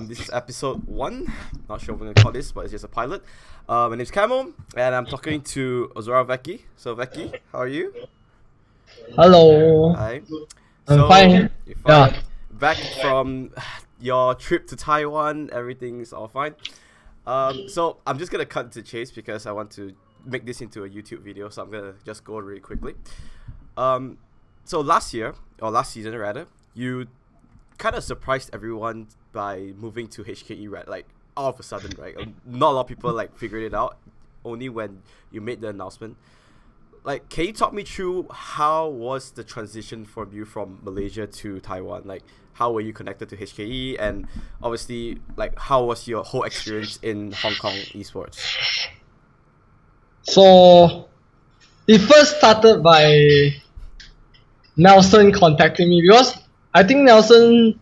This is episode 1. Not sure what we're gonna call this, but it's just a pilot. My name's Camo, and I'm talking to Ozora Veki. So Veki, how are you? Hello, Hi. I'm fine. You're fine. Yeah. Back from your trip to Taiwan. Everything's all fine. So I'm just gonna cut to the chase because I want to make this into a YouTube video. So I'm gonna just go really quickly. So last season rather, you kind of surprised everyone by moving to HKE, right? Like all of a sudden, right? Not a lot of people like figured it out. Only when you made the announcement. Like, can you talk me through how was the transition from you from Malaysia to Taiwan? Like, how were you connected to HKE, and obviously, like, how was your whole experience in Hong Kong esports? So it first started by Nelson contacting me because I think Nelson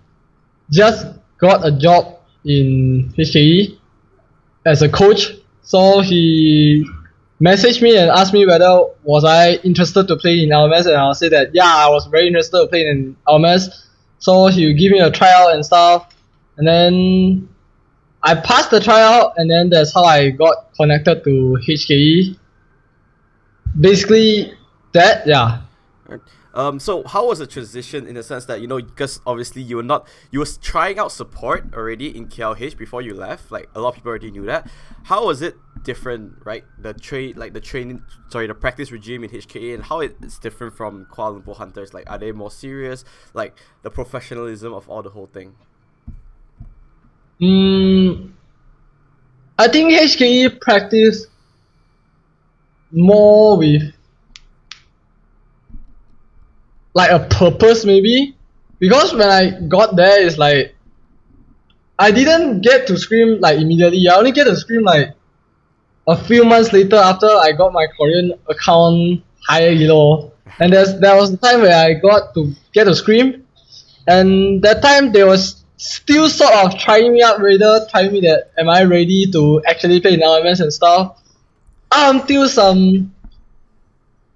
just got a job in HKE as a coach. So he messaged me and asked me whether was I interested to play in LMS, and I'll say that yeah, I was very interested to play in LMS. So he would give me a tryout and stuff, and then I passed the tryout, and then that's how I got connected to HKE. Basically, that yeah. Right. So how was the transition in the sense that, because obviously you was trying out support already in KLH before you left, like a lot of people already knew that. How was it different, right? The practice regime in HKA, and how it's different from Kuala Lumpur Hunters? Like, are they more serious? Like the professionalism of all the whole thing. I think HKE practice more with like a purpose maybe, because when I got there, it's like I didn't get to scrim like immediately. I only get to scrim like a few months later after I got my Korean account higher and there was a time where I got to get to scrim, and that time they was still sort of trying me out, rather trying me that am I ready to actually play in LMS and stuff, until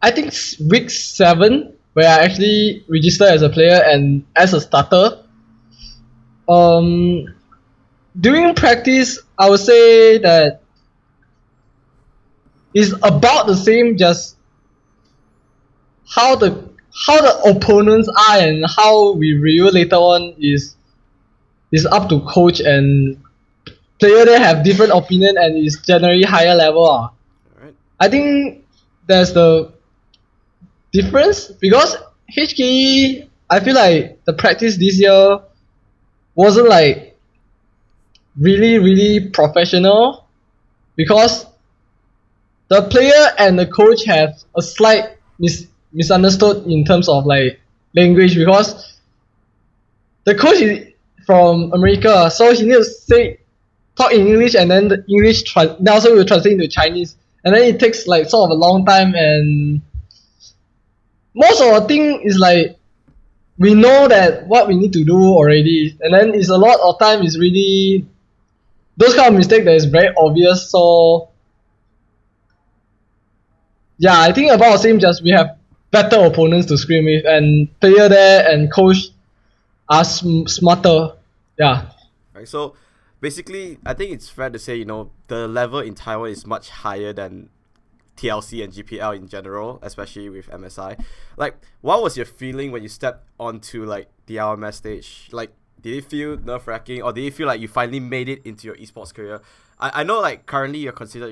I think week 7 where I actually registered as a player and as a starter. During practice, I would say that it's about the same, just how the opponents are and how we review later on is up to coach, and player there have different opinion and is generally higher level. Alright. I think there's the difference because HKE, I feel like the practice this year wasn't like really professional, because the player and the coach have a slight misunderstood in terms of like language, because the coach is from America, so he needs to talk in English, and then the English Nelson will translate into Chinese, and then it takes like sort of a long time, and most of the thing is like we know that what we need to do already, and then it's a lot of time is really those kind of mistake that is very obvious. So yeah, I think about the same, just we have better opponents to scrim with, and player there and coach are smarter. Yeah. Right. So basically, I think it's fair to say, the level in Taiwan is much higher than TLC and GPL in general, especially with MSI. Like, what was your feeling when you stepped onto like the LMS stage? Like, did it feel nerve-wracking, or did it feel like you finally made it into your esports career? I know like currently you're considered,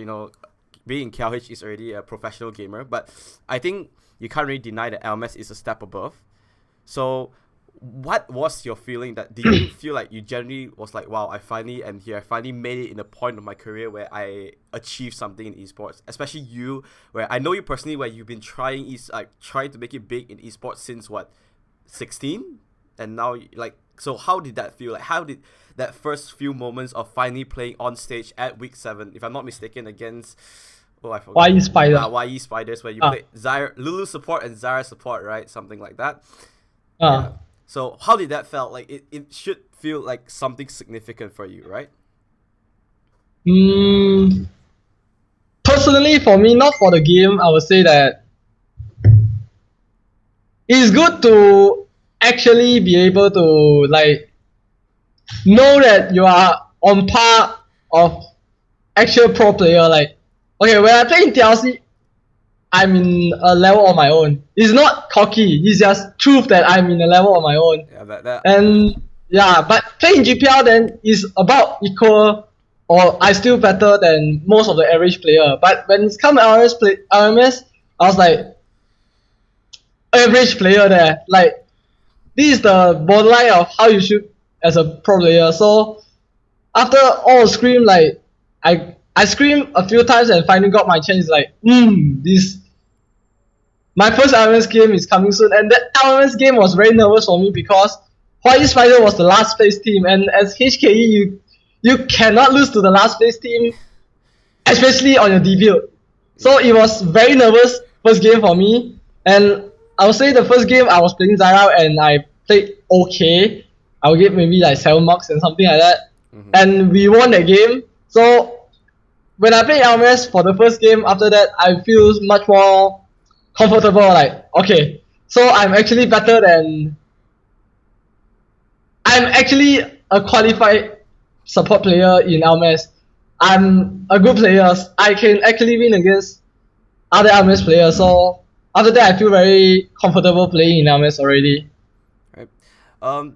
being in KLH is already a professional gamer, but I think you can't really deny that LMS is a step above. So what was your feeling? That did you feel like you generally was like, wow, I finally am here, I finally made it in a point of my career where I achieved something in esports? Especially you, where I know you personally, where you've been trying to make it big in esports since what, 16, and now like, so how did that feel? Like, how did that first few moments of finally playing on stage at week 7, if I'm not mistaken, against I forgot. YE Spider. YE Spiders, where you played Lulu support and Zara support, right? Something like that. Yeah. So how did that feel? Like, it should feel like something significant for you, right? Personally, for me, not for the game, I would say that it's good to actually be able to like know that you are on par of actual pro player. Like, okay, when I play in TLC, I'm in a level of my own. It's not cocky. It's just truth that I'm in a level of my own. Yeah, that And yeah, but playing GPL then is about equal, or I still better than most of the average player. But when it's come to LMS, I was like average player there. Like this is the borderline of how you should as a pro player. So after all scream, like I screamed a few times and finally got my chance. Like this my first LMS game is coming soon, and that LMS game was very nervous for me because Hawaii Spider was the last place team, and as HKE you cannot lose to the last place team, especially on your debut. So it was very nervous first game for me, and I would say the first game I was playing Zyra and I played okay. I would get maybe like 7 marks and something like that, and we won that game. So when I play LMS for the first game, after that I feel much more comfortable. Like okay, so I'm actually better than. I'm actually a qualified support player in LMS. I'm a good player. I can actually win against other LMS players. So after that, I feel very comfortable playing in LMS already. Right.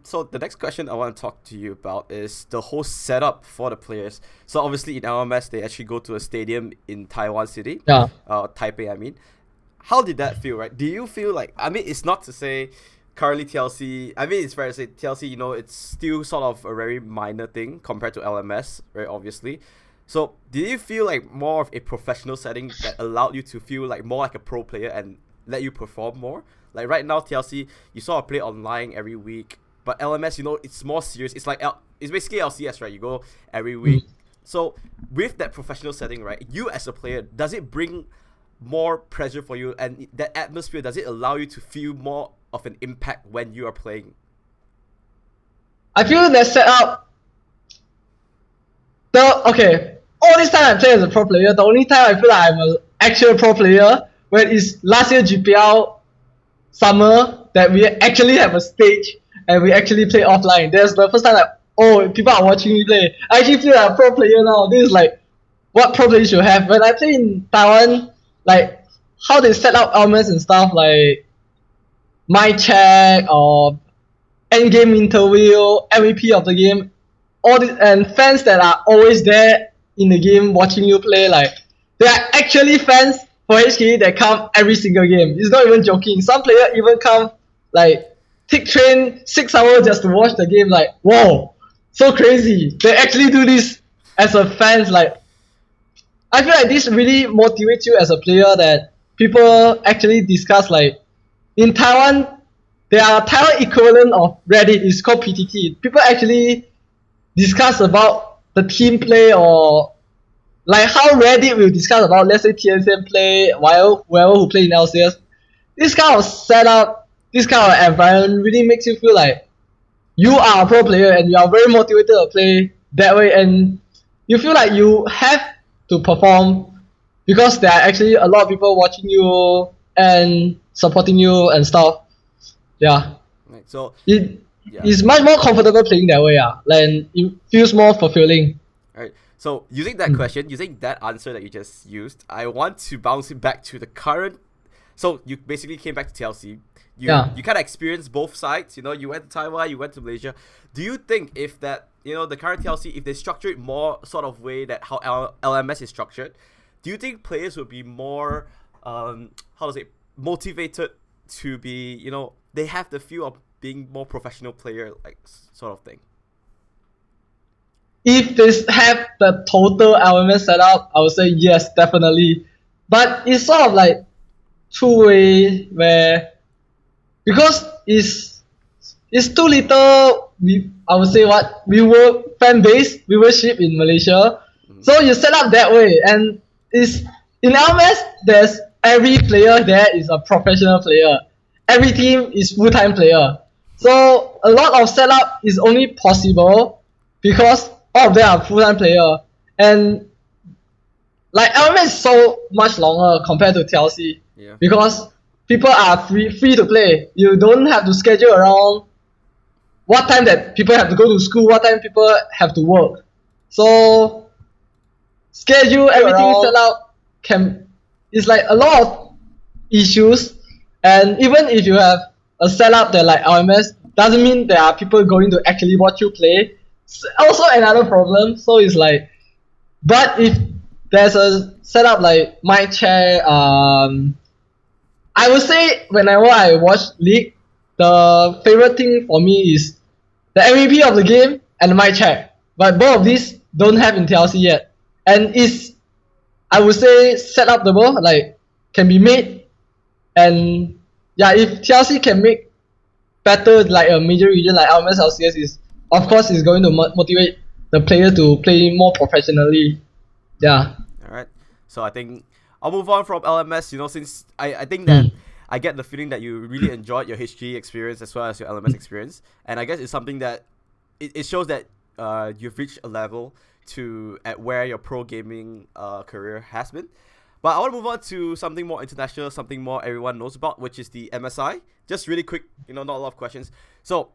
So the next question I want to talk to you about is the whole setup for the players. So obviously in LMS, they actually go to a stadium in Taiwan City. Yeah. Taipei, I mean. How did that feel, right? Do you feel like, I mean, it's not to say currently TLC, I mean, it's fair to say TLC, you know, it's still sort of a very minor thing compared to LMS, very obviously. So did you feel like more of a professional setting that allowed you to feel like more like a pro player and let you perform more? Like right now, TLC, you sort of play online every week, but LMS, you know, it's more serious. It's like it's basically LCS, right? You go every week. So with that professional setting, right, you as a player, does it bring more pressure for you, and that atmosphere, does it allow you to feel more of an impact when you are playing? I feel that setup. Okay, all this time I play as a pro player. The only time I feel like I'm an actual pro player when it's last year GPL summer that we actually have a stage and we actually play offline. That's the first time like, oh, people are watching me play. I actually feel like a pro player now. This is like what pro players should have. When I play in Taiwan, like how they set up elements and stuff, like my check or end game interview, MVP of the game, all this, and fans that are always there in the game watching you play, like they are actually fans for HKE that come every single game. It's not even joking. Some player even come like take train 6 hours just to watch the game. Like whoa, so crazy. They actually do this as a fans. Like I feel like this really motivates you as a player that people actually discuss. Like in Taiwan, there are Taiwan equivalent of Reddit. It's called PTT. People actually discuss about the team play, or like how Reddit will discuss about, let's say, TSM play, while whoever who play in LCS. This kind of setup, this kind of environment really makes you feel like you are a pro player and you are very motivated to play that way, and you feel like you have to perform because there are actually a lot of people watching you and supporting you and stuff. Yeah. Right. So it is much more comfortable playing that way. And it feels more fulfilling. Alright, so using that question, using that answer that you just used, I want to bounce it back to the current. So you basically came back to TLC. You kind of experienced both sides. You know, you went to Taiwan, you went to Malaysia. Do you think if that, you know, the current TLC, if they structure it more sort of way that how LMS is structured, do you think players would be more, motivated to be, you know, they have the feel of being more professional player, like sort of thing? If they have the total LMS setup, I would say yes, definitely. But it's sort of like two-way, where because it's too little. I would say what we were fan base viewership in Malaysia, so you set up that way, and is in LMS there's every player there is a professional player. Every team is full-time player. So a lot of setup is only possible because all of them are full-time player, and like LMS is so much longer compared to TLC because people are free to play. You don't have to schedule around what time that people have to go to school, what time people have to work. So schedule everything set out can it's like a lot of issues, and even if you have a setup that like LMS doesn't mean there are people going to actually watch you play. It's also another problem. So it's like, but if there's a setup like my chair, I would say whenever I watch League, the favorite thing for me is the MVP of the game and my chair. But both of these don't have in TLC yet, and is I would say set up the ball like can be made, and yeah, if TLC can make better like a major region like LMS LCS is of course is going to motivate the player to play more professionally. Yeah. All right. So I think I'll move on from LMS. Since I think that I get the feeling that you really enjoyed your HG experience as well as your LMS experience, and I guess it's something that it shows that you've reached a level at where your pro gaming career has been. But I want to move on to something more international, something more everyone knows about, which is the MSI. Just really quick, not a lot of questions. So,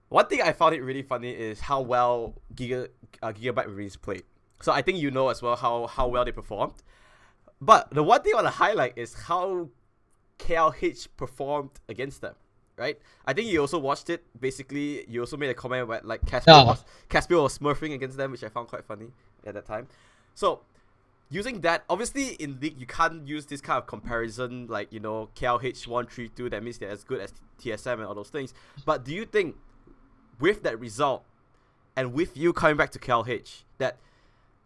one thing I found it really funny is how well Gigabyte Marines played. So I think you know as well how well they performed. But the one thing I want to highlight is how KLH performed against them, right? I think you also watched it. Basically, you also made a comment where like Caspian was smurfing against them, which I found quite funny at that time. So, using that, obviously in League, you can't use this kind of comparison like, KLH 132, that means they're as good as TSM and all those things. But do you think with that result and with you coming back to KLH that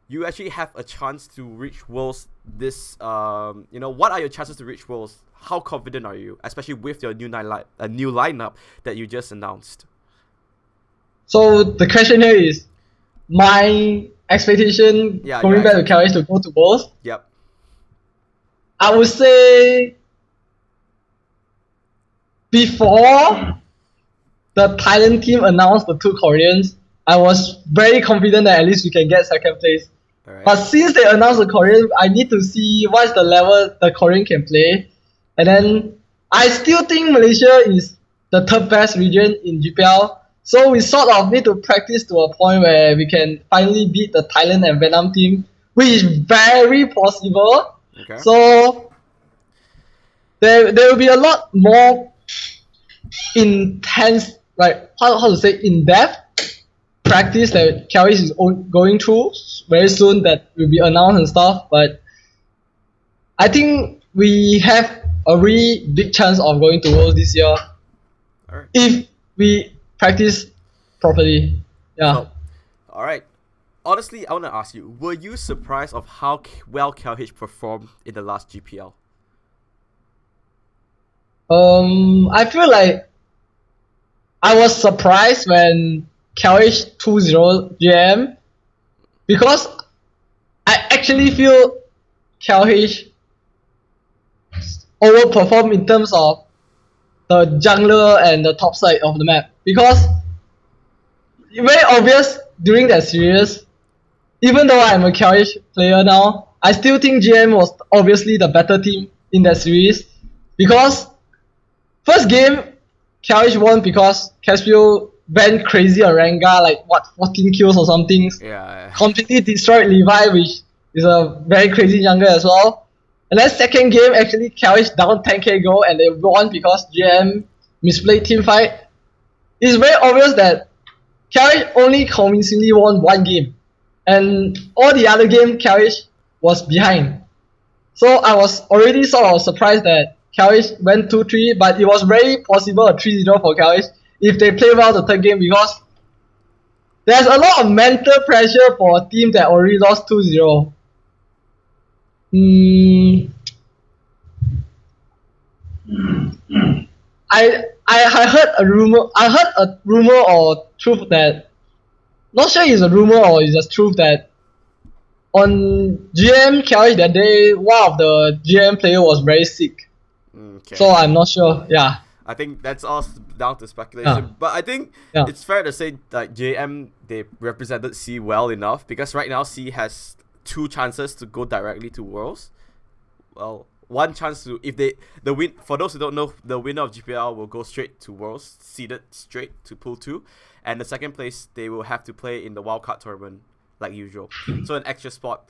you actually have a chance to reach Worlds this, what are your chances to reach Worlds? How confident are you, especially with your new lineup that you just announced? So the question here is, my expectation going back to KLH to go to Worlds? Yep. I would say before the Thailand team announced the 2 Koreans, I was very confident that at least we can get second place. Right. But since they announced the Korean, I need to see what's the level the Korean can play. And then I still think Malaysia is the third best region in GPL. So we sort of need to practice to a point where we can finally beat the Thailand and Vietnam team, which is very possible. Okay. So there will be a lot more intense, like how to say, in-depth practice that KLH is going through very soon that will be announced and stuff. But I think we have a really big chance of going to Worlds this year if we practice properly. Yeah. So, all right. Honestly, I want to ask you, were you surprised of how well KLH performed in the last GPL? I feel like I was surprised when KLH 2-0 GM because I actually feel KLH overperformed in terms of the jungler and the top side of the map, because very obvious during that series, even though I'm a KLH player now, I still think GM was obviously the better team in that series, because first game KLH won because Caspio went crazy on Rengar, like 14 kills or something. Yeah. Completely destroyed Levi, which is a very crazy jungler as well. And then second game, actually KLH down 10k gold and they won because GM misplayed team fight. It's very obvious that KLH only convincingly won one game, and all the other game KLH was behind. So I was already sort of surprised that KLH went 2-3, but it was very possible a 3-0 for KLH if they play well the third game, because there's a lot of mental pressure for a team that already lost 2-0. I heard a rumor or truth that, not sure it's a rumor or it's just truth, that on GM KLH that day, one of the GM player was very sick. Okay. So I'm not sure. Yeah. I think that's all down to speculation. But I think it's fair to say that JM, they represented C well enough, because right now C has 2 chances to go directly to Worlds. Well, one chance to, if they the win for those who don't know, the winner of GPL will go straight to Worlds, seeded straight to Pool 2, and the second place they will have to play in the wildcard tournament like usual. So an extra spot.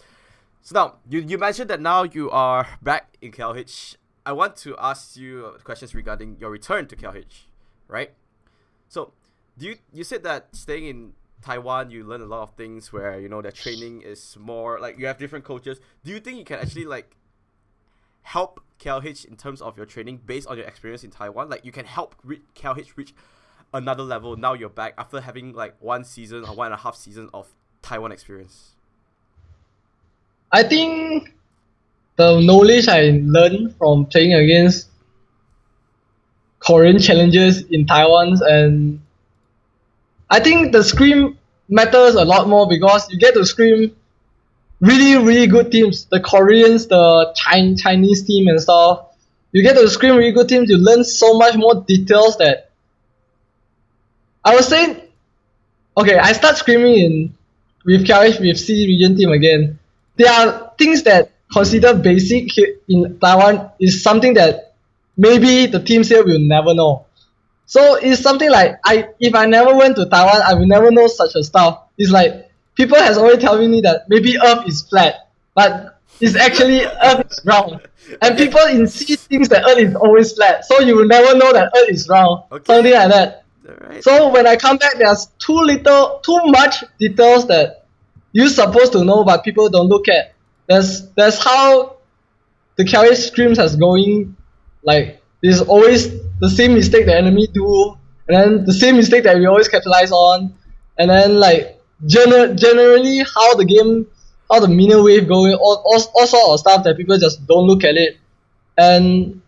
So now you mentioned that now you are back in KLH. I want to ask you questions regarding your return to KLH, right? So you said that staying in Taiwan, you learn a lot of things where, you know, their training is more like you have different coaches. Do you think you can actually like help KLH in terms of your training based on your experience in Taiwan? Like you can help KLH reach another level now you're back after having like 1 season or 1.5 season of Taiwan experience? I think the knowledge I learned from playing against Korean challengers in Taiwan, and I think the scrim matters a lot more because you get to scrim really, really good teams. The Koreans, the Chinese team and stuff. You get to scrim really good teams. You learn so much more details that I was saying. Okay, I start screaming with KRH with C region team again. There are things that consider basic here in Taiwan is something that maybe the teams here will never know. So it's something like if I never went to Taiwan, I will never know such a stuff. It's like people has always telling me that maybe Earth is flat, but it's actually Earth is round. And Okay. people in C thinks that Earth is always flat, so you will never know that Earth is round. Okay. Something like that. Alright. So when I come back, there's too much details that you're supposed to know, but people don't look at. That's how the carry streams has going. Like there's always the same mistake the enemy do, and then the same mistake that we always capitalize on, and then like generally how the minion wave going, all sort of stuff that people just don't look at it, and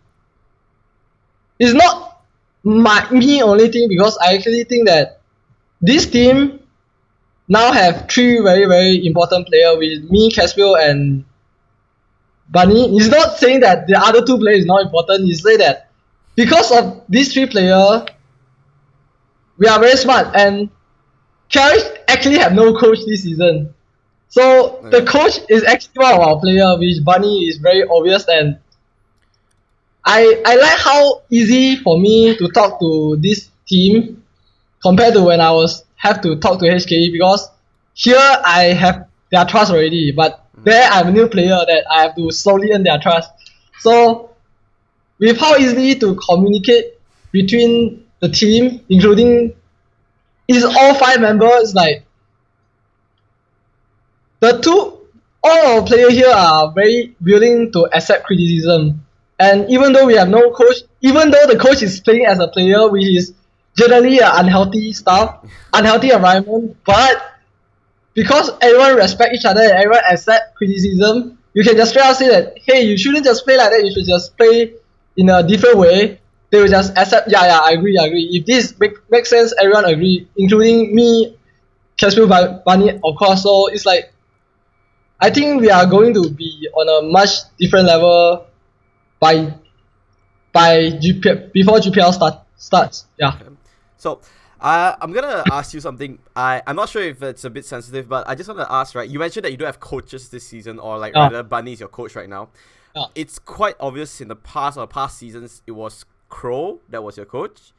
it's not me only thing because I actually think that this team now have 3 very very important players with me, Caspio, and Bunny. He's not saying that the other 2 players is not important. He say that because of these 3 players, we are very smart, and Carriage actually have no coach this season. So the coach is actually one of our players, which Bunny is very obvious, and I like how easy for me to talk to this team compared to when I have to talk to HKE, because here I have their trust already, but there I'm a new player that I have to slowly earn their trust. So with how easy to communicate between the team, including is all 5 members, like all our players here are very willing to accept criticism. And even though we have no coach, even though the coach is playing as a player, which is generally an unhealthy environment, but because everyone respect each other and everyone accept criticism, you can just straight out say that, hey, you shouldn't just play like that, you should just play in a different way. They will just accept, yeah, I agree. If this makes sense, everyone agree, including me, Caspio, Bunny, of course. So it's like, I think we are going to be on a much different level by before GPL starts. Yeah. Okay. So I'm gonna ask you something. I'm not sure if it's a bit sensitive, but I just want to ask, right? You mentioned that you don't have coaches this season, or like rather Bunny is your coach right now. It's quite obvious in the past seasons it was Crow that was your coach,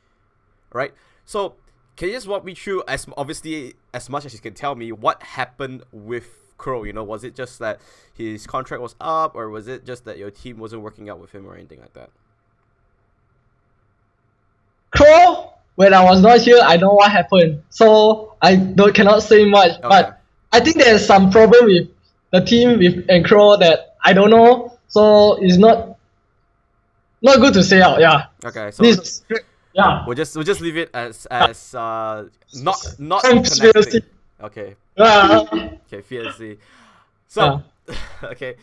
right? So can you just walk me through, as much as you can tell me, what happened with Crow? You know, was it just that his contract was up, or was it just that your team wasn't working out with him or anything like that? Crow, when I was not here, I know what happened, so I cannot say much. Okay. But I think there's some problem with the team and Crow that I don't know, so it's not good to say out. Yeah. Okay. So yeah, we'll just leave it as not conspiracy. Okay. Yeah. Okay, PSC. So, okay.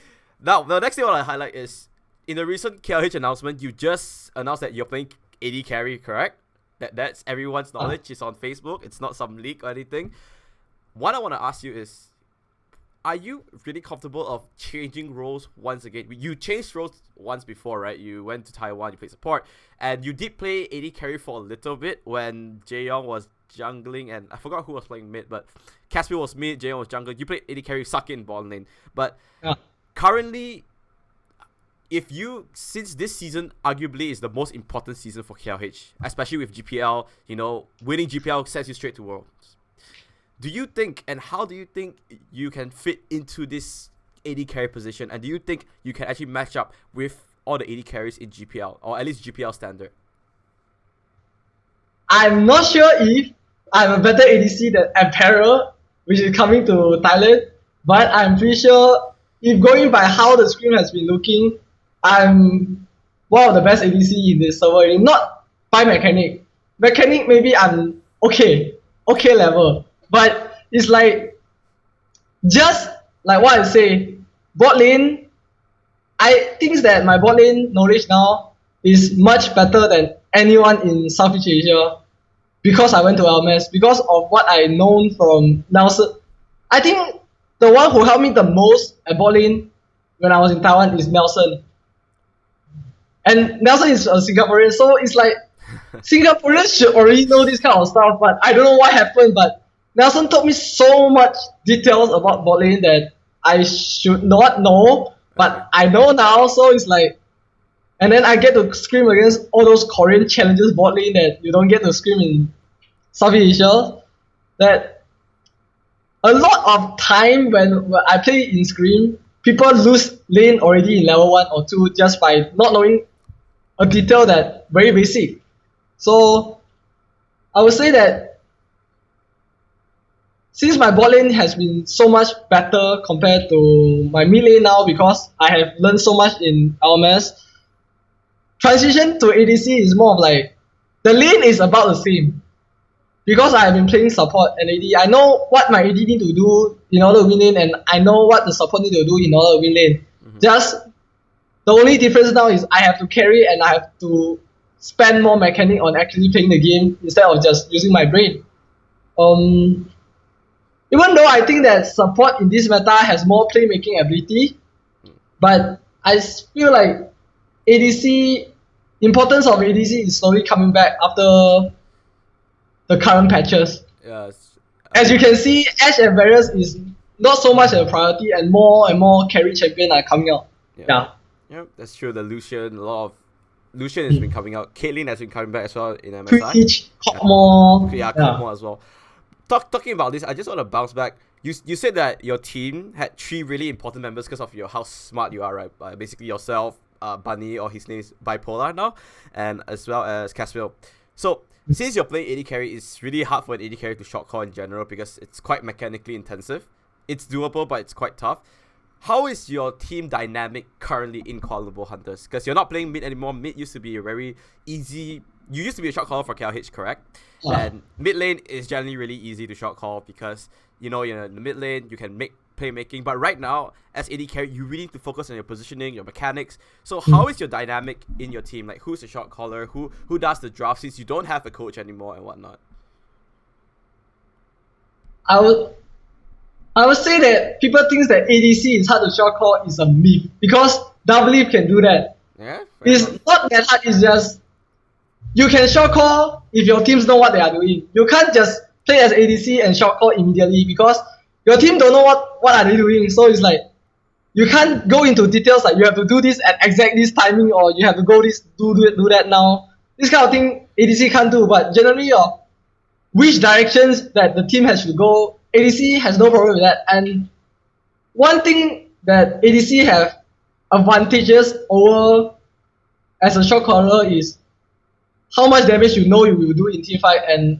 Now, the next thing I want to highlight is, in the recent KLH announcement, you just announced that you're playing AD carry, correct? That's everyone's knowledge. It's on Facebook. It's not some leak or anything. What I want to ask you is, are you really comfortable of changing roles once again? You changed roles once before, right? You went to Taiwan, you played support, and you did play AD carry for a little bit when Jaeyoung was jungling, and I forgot who was playing mid, but Caspio was mid, Jaeyoung was jungling. You played AD carry, suck in ball lane. But currently, since this season arguably is the most important season for KLH, especially with GPL, winning GPL sets you straight to Worlds. Do you think, and how do you think you can fit into this AD carry position, and do you think you can actually match up with all the AD carries in GPL, or at least GPL standard? I'm not sure if I'm a better ADC than Apparel, which is coming to Thailand, but I'm pretty sure if going by how the screen has been looking, I'm one of the best ADC in this server. Not by mechanic. Mechanic, maybe I'm okay level, but it's like just like what I say, bot lane. I think that my bot lane knowledge now is much better than anyone in Southeast Asia because I went to LMS, because of what I known from Nelson. I think the one who helped me the most at bot lane when I was in Taiwan is Nelson. And Nelson is a Singaporean, so it's like Singaporeans should already know this kind of stuff, but I don't know what happened. But Nelson taught me so much details about bot lane that I should not know, but I know now. So it's like, and then I get to scream against all those Korean challenges bot lane that you don't get to scream in Southeast Asia. That a lot of time when I play in Scream, people lose lane already in level 1 or 2 just by not knowing a detail that very basic. So I would say that since my bot lane has been so much better compared to my mid lane now, because I have learned so much in LMS, transition to ADC is more of like the lane is about the same. Because I have been playing support and AD, I know what my AD need to do in order to win lane, and I know what the support need to do in order to win lane. Just the only difference now is I have to carry and I have to spend more mechanic on actually playing the game instead of just using my brain. Even though I think that support in this meta has more playmaking ability, but I feel like importance of ADC is slowly coming back after the current patches. Yes. As you can see, Ashe and Varus is not so much a priority, and more carry champion are coming out. Yeah, that's true. The Lucian, Lucian has been coming out. Caitlyn has been coming back as well in MSI. Twitch, Cogmore. Cogmore as well. Talking about this, I just want to bounce back. You said that your team had 3 really important members because of how smart you are, right? Basically yourself, Bunny, or his name is Bipolar now, and as well as Caswell. So since you're playing AD carry, it's really hard for an AD carry to short call in general because it's quite mechanically intensive. It's doable, but it's quite tough. How is your team dynamic currently in Kuala Lumpur Hunters? Because you're not playing mid anymore. Mid used to be a very easy... You used to be a short caller for KLH, correct? Yeah. And mid lane is generally really easy to short call because, you're in the mid lane, you can make playmaking. But right now, as AD carry, you really need to focus on your positioning, your mechanics. So how is your dynamic in your team? Like, who's the shot caller? Who does the draft since you don't have a coach anymore and whatnot? I would say that people think that ADC is hard to short call is a myth because Double can do that. Yeah, it's not that hard. It's just you can short call if your teams know what they are doing. You can't just play as ADC and short call immediately because your team don't know what are they doing. So it's like you can't go into details like you have to do this at exact this timing or you have to go do that now. This kind of thing ADC can't do. But generally, which directions that the team has to go, ADC has no problem with that. And one thing that ADC have advantages over as a short caller is how much damage you know you will do in teamfight, and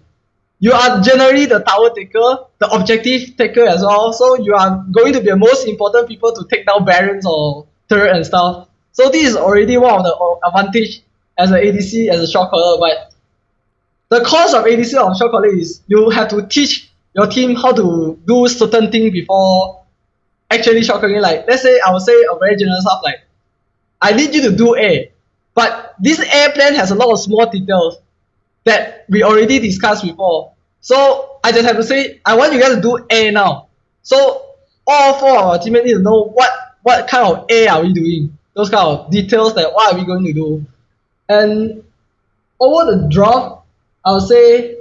you are generally the tower taker, the objective taker as well. So you are going to be the most important people to take down barons or turret and stuff. So this is already one of the advantage as an ADC, as a short caller. But the cons of ADC or short caller is you have to teach your team how to do certain things before actually short calling. Like let's say I would say a very general stuff like I need you to do A, but this A plan has a lot of small details that we already discussed before. So I just have to say, I want you guys to do A now. So all 4 of our teammates need to know what kind of A are we doing. Those kind of details that what are we going to do. And over the draft, I would say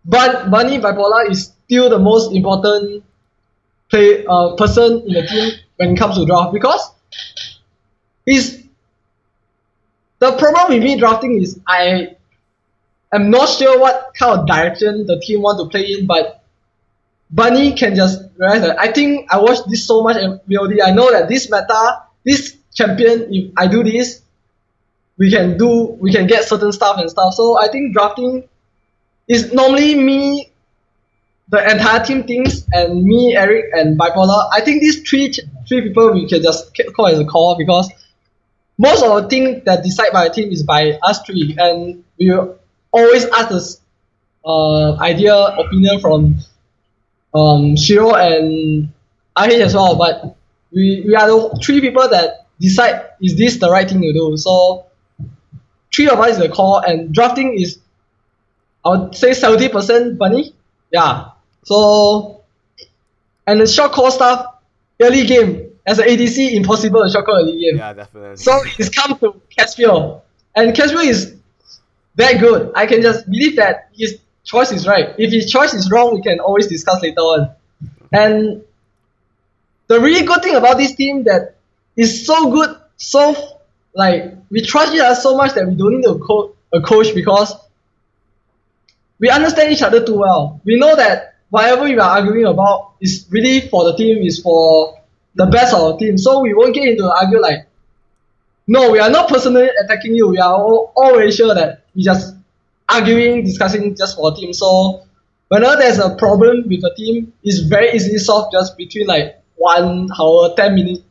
Bunny Bipolar is still the most important person in the team when it comes to draft because is the problem with me drafting is I am not sure what kind of direction the team want to play in, but Bunny can just realize that I think I watched this so much in VOD. I know that this meta, this champion, if I do this, we can get certain stuff and stuff. So I think drafting is normally me, the entire team thinks, and me, Eric, and Bipolar. I think these three people we can just call as a call because most of the thing that decide by a team is by us three, and we always ask this opinion from Shiro and IH as well. But we are the three people that decide is this the right thing to do. So three of us is the call, and drafting is I would say 70% Bunny. Yeah. So and the short call stuff early game. As an ADC, impossible to short call early game. Yeah, definitely. So it's come to Caspio. And Caspio is that good. I can just believe that his choice is right. If his choice is wrong, we can always discuss later on. And the really good thing about this team that is so good, so like we trust each other so much that we don't need a coach because we understand each other too well. We know that whatever we are arguing about is really for the team, is for the best of our team. So we won't get into the argue like, no, we are not personally attacking you. We are all very sure that we just arguing, discussing just for a team. So whenever there's a problem with a team, it's very easily solved just between like 1 hour, 10 minutes.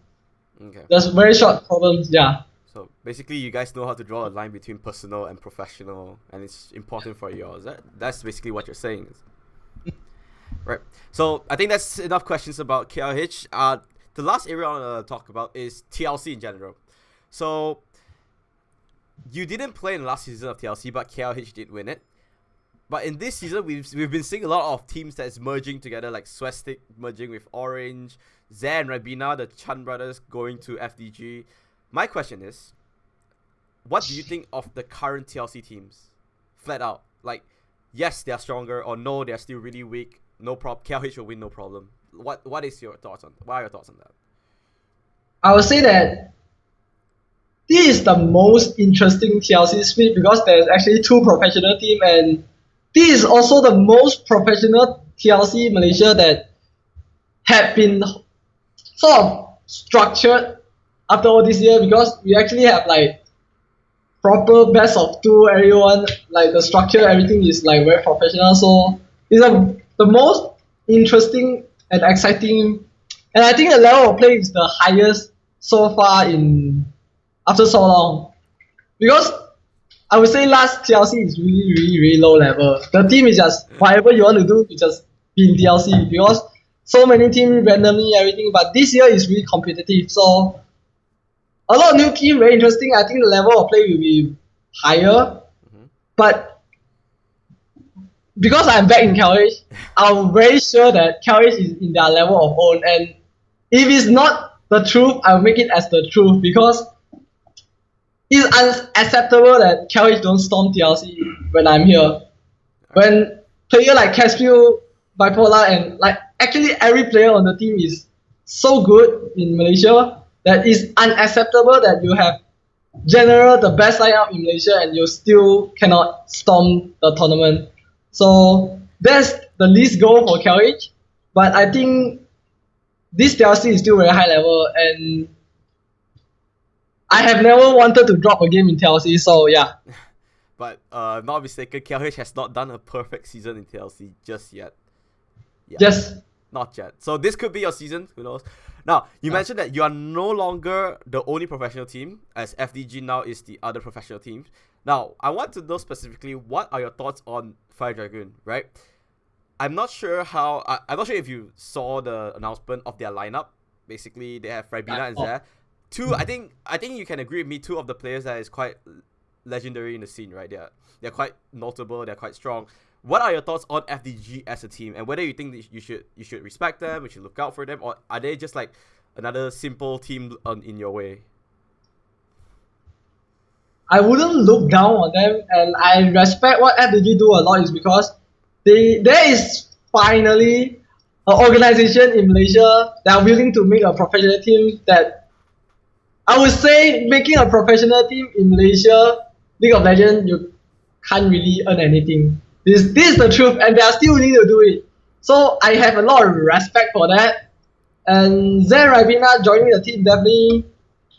Okay. Just very short problems, yeah. So basically, you guys know how to draw a line between personal and professional, and it's important for yours. That's basically what you're saying. Right. So I think that's enough questions about KLH. The last area I want to talk about is TLC in general. So you didn't play in the last season of TLC, but KLH did win it. But in this season, we've been seeing a lot of teams that's merging together, like Swastik merging with Orange, Zay and Rabina, the Chan brothers going to FDG. My question is, what do you think of the current TLC teams? Flat out. Like, yes, they're stronger, or no, they're still really weak. No problem. KLH will win, no problem. What are your thoughts on that? I would say that this is the most interesting TLC split because there's actually 2 professional teams, and this is also the most professional TLC Malaysia that had been sort of structured after all this year because we actually have like proper best of 2, everyone, like the structure, everything is like very professional. So it's the most interesting and exciting, and I think the level of play is the highest so far after so long. Because I would say last TLC is really, really, really low level. The team is just whatever you want to do, you just be in TLC because so many teams randomly everything. But this year is really competitive. So a lot of new team, very interesting. I think the level of play will be higher. But because I'm back in KLH, I'm very sure that KLH is in their level of own. And if it's not the truth, I'll make it as the truth because it's unacceptable that KLH don't storm TLC when I'm here. When player like Caspio, Bipolar, and like actually every player on the team is so good in Malaysia that it's unacceptable that you have general the best lineup in Malaysia and you still cannot storm the tournament. So that's the least goal for KLH. But I think this TLC is still very high level, and I have never wanted to drop a game in TLC, so yeah. But not mistaken, KLH has not done a perfect season in TLC just yet. Yeah. Yes. Not yet. So this could be your season, who knows. Now, you mentioned that you are no longer the only professional team, as FDG now is the other professional team. Now, I want to know specifically, what are your thoughts on Fire Dragoon, right? I'm not sure if you saw the announcement of their lineup. Basically, they have Rabina and Zay. I think you can agree with me, 2 of the players that is quite legendary in the scene, right? They're quite notable, they're quite strong. What are your thoughts on FDG as a team, and whether you think that you should respect them, we should look out for them, or are they just like another simple team in your way? I wouldn't look down on them, and I respect what FDG do a lot is because there is finally an organization in Malaysia that are willing to make a professional team that I would say making a professional team in Malaysia, League of Legends, you can't really earn anything. This is the truth, and they are still willing to do it. So I have a lot of respect for that. And Zen Ribena joining the team definitely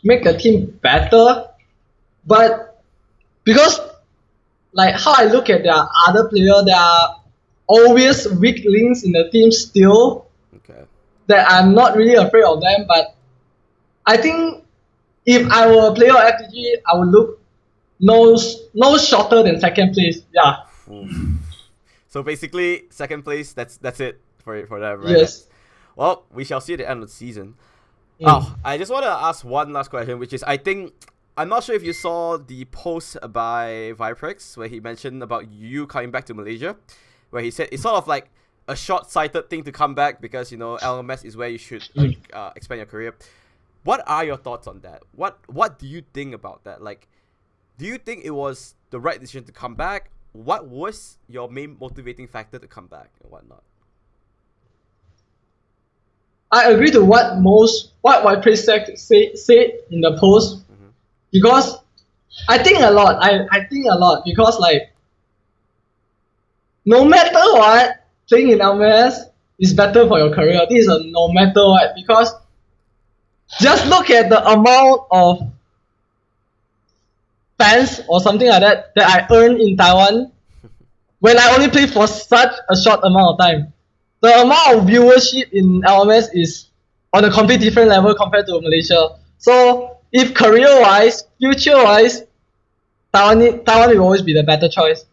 make the team better. But because like how I look at their other player, there are always weak links in the team still. Okay. That I'm not really afraid of them, but I think if I were a player of FTG, I would look no shorter than second place. Yeah. Oof. So basically, second place. That's it for them, right? Yes. Well, we shall see at the end of the season. Mm. Oh, I just want to ask one last question, which is I'm not sure if you saw the post by Viprex where he mentioned about you coming back to Malaysia, where he said it's sort of like a short-sighted thing to come back because LMS is where you should expand your career. What are your thoughts on that? What do you think about that? Like, do you think it was the right decision to come back? What was your main motivating factor to come back and whatnot? I agree to what Viprex said in the post because I think a lot. I think a lot because like no matter what, playing in LMS is better for your career. This is a no matter what because just look at the amount of fans or something like that I earn in Taiwan when I only play for such a short amount of time. The amount of viewership in LMS is on a completely different level compared to Malaysia. So if career-wise, future-wise, Taiwan will always be the better choice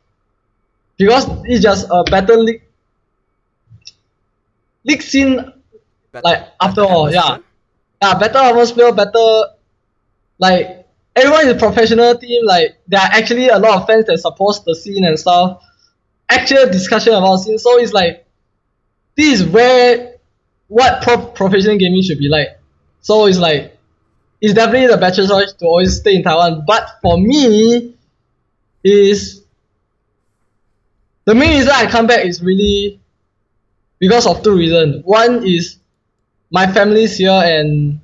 because it's just a better league scene. Like after all, yeah, better atmosphere, better like everyone is a professional team. Like there are actually a lot of fans that support the scene and stuff. Actual discussion about scene. So it's like this is where what professional gaming should be like. So it's like it's definitely the better choice to always stay in Taiwan. But for me, is the main reason I come back is really because of two reasons. One is my family's here and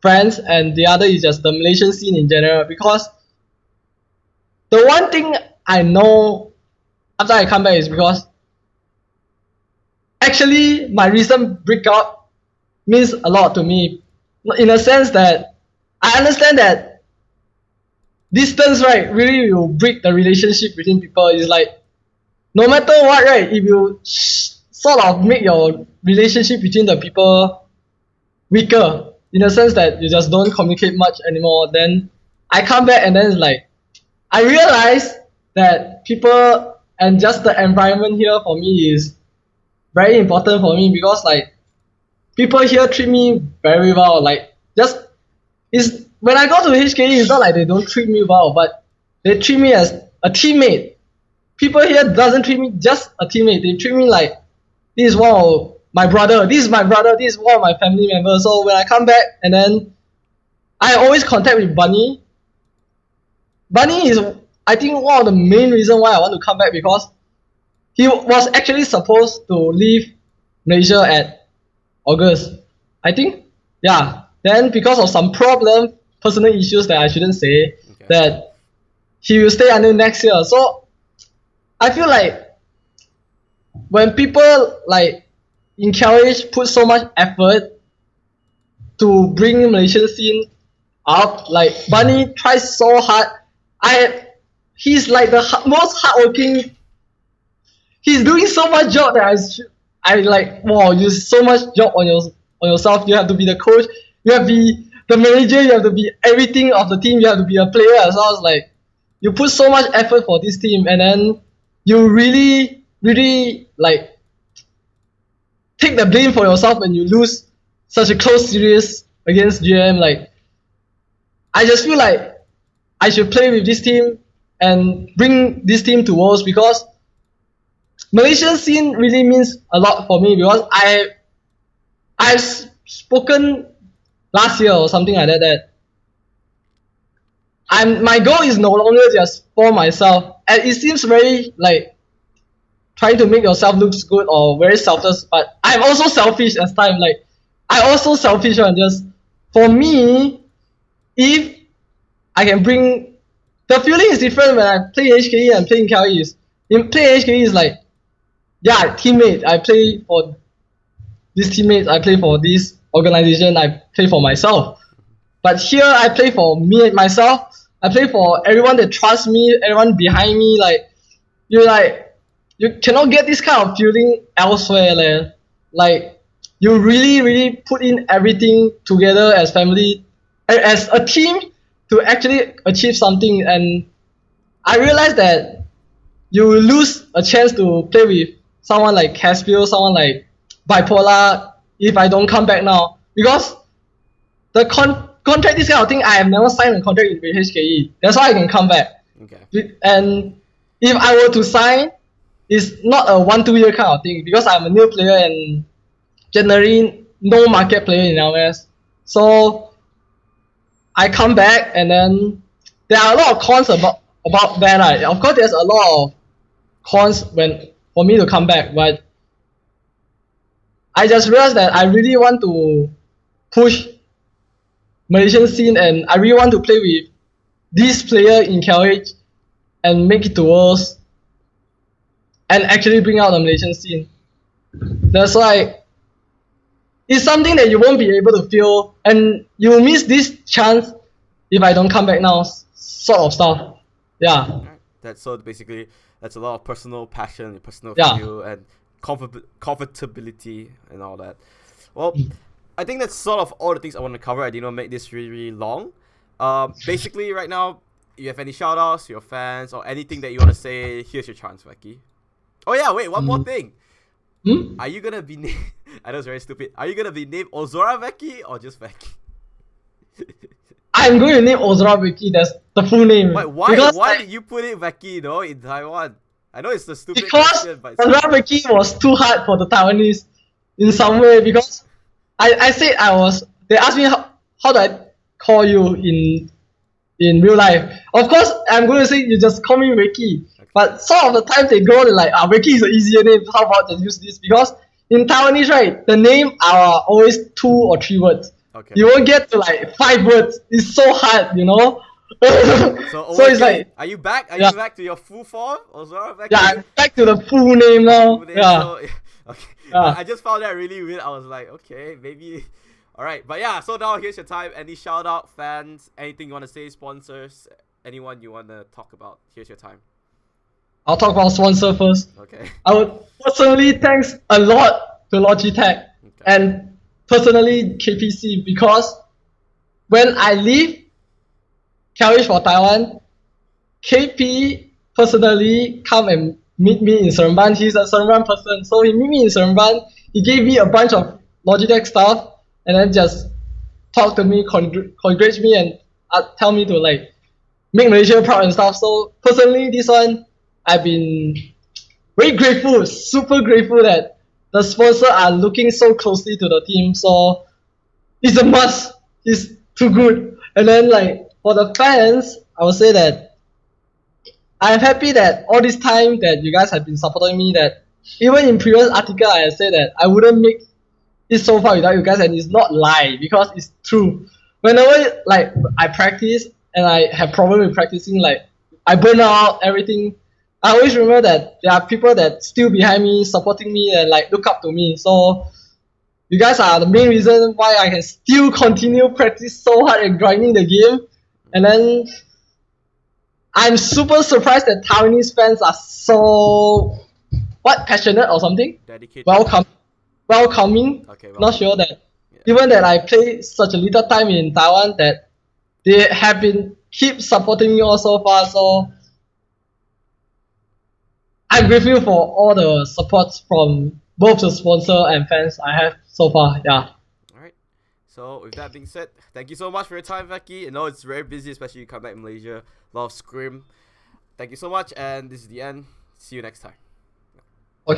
friends, and the other is just the Malaysian scene in general. Because the one thing I know after I come back is because actually my recent breakup means a lot to me in a sense that I understand that distance, right, really will break the relationship between people. It's like no matter what, right, if you sort of make your relationship between the people weaker in a sense that you just don't communicate much anymore, then I come back and then it's like I realize that people and just the environment here for me is very important for me because like people here treat me very well. Like just is when I go to HKE, it's not like they don't treat me well, but they treat me as a teammate. People here doesn't treat me just a teammate. They treat me like this is one of my brother. This is my brother. This is one of my family members. So when I come back and then I always contact with Bunny. Bunny is I think one of the main reason why I want to come back because he was actually supposed to leave Malaysia at August. I think, yeah. Then because of some problem, personal issues that I shouldn't say, that he will stay until next year. So I feel like when people like encourage, put so much effort to bring Malaysian scene up, like Bunny tries so hard. He's like the most hardworking. He's doing so much job that I like. Wow, you so much job on yourself. You have to be the coach. You have to be the manager. You have to be everything of the team. You have to be a player. So I was like, you put so much effort for this team, and then you really, really like take the blame for yourself when you lose such a close series against GM. Like, I just feel like I should play with this team and bring this team to Worlds because Malaysian scene really means a lot for me because I've spoken last year or something like that my goal is no longer just for myself, and it seems very like trying to make yourself look good or very selfless, but I'm also selfish as time. Like I also selfish and just for me if I can bring the feeling is different when I play HKE and playing KLE is in play HKE is like yeah teammate I play for this teammates I play for this organization I play for myself but here I play for me and myself I play for everyone that trusts me everyone behind me you cannot get this kind of feeling elsewhere like you really put in everything together as family as a team to actually achieve something and I realized that you will lose a chance to play with someone like Caspio, someone like Bipolar if I don't come back now because the contract this kind of thing I have never signed a contract with HKE that's why I can come back and if I were to sign it's not a 1-2 year kind of thing because I'm a new player and generally no market player in LS so I come back and then there are a lot of cons about that right? Of course there's a lot of cons when for me to come back but I just realized that I really want to push Malaysian scene and I really want to play with this player in KLH and make it to Worlds and actually bring out the Malaysian scene. That's why it's something that you won't be able to feel and you miss this chance if I don't come back now sort of stuff. Yeah. That's so basically that's a lot of personal passion, personal Yeah. feel and comfortability and all that. Well, I think that's sort of all the things I want to cover. I didn't want to make this really long. Basically right now, you have any shout outs to your fans or anything that you want to say, here's your chance, Veki. Oh yeah, wait, one more thing. Are you gonna be named I know it's very stupid. Are you gonna be named Ozora Veki or just Veki? I'm going to name Ozora Veki, that's the full name. Wait, why did you put it Veki though in Taiwan? I know it's a stupid question, but Ozora Veki was too hard for the Taiwanese in some way because I said they asked me how do I call you in real life. Of course I'm going to say you just call me Veki. But some of the time they go like Veki is an easier name, how about just use this because in Taiwanese right the name are always 2 or 3 words. okay. You won't get to like 5 words. It's so hard, you know. So it's like are you back? Are yeah. you back to your full form? Ozora Veki? Yeah, I'm back to the full name now. Yeah. So, okay. Yeah. I just found that really weird. I was like, okay, maybe. Alright, but yeah, so now here's your time. Any shout out, fans, anything you want to say, sponsors, anyone you want to talk about? Here's your time. I'll talk about sponsor first. Okay. I would personally thanks a lot to Logitech and personally KPC because when I leave KLH for Taiwan, KP personally come and meet me in Seremban. He's a Seremban person, so he meet me in Seremban. He gave me a bunch of Logitech stuff and then just talk to me, congratulate me and tell me to like make Malaysia proud and stuff. So personally, this one I've been very grateful, super grateful that the sponsor are looking so closely to the team. So it's a must. It's too good. And then like for the fans, I would say that I'm happy that all this time that you guys have been supporting me. That even in previous article I said that I wouldn't make it so far without you guys, and it's not lie because it's true. Whenever like I practice and I have problem with practicing, like I burn out everything. I always remember that there are people that still behind me, supporting me and like look up to me. So you guys are the main reason why I can still continue practice so hard and grinding the game. And then I'm super surprised that Taiwanese fans are so passionate or something. Dedicated. Welcoming. Okay, Not sure that even that I play such a little time in Taiwan that they have been keep supporting me all so far. So I'm grateful for all the supports from both the sponsor and fans I have so far. Yeah. Alright. So with that being said, thank you so much for your time, Veki. I know it's very busy, especially you come back in Malaysia. A lot of scrim. Thank you so much, and this is the end. See you next time.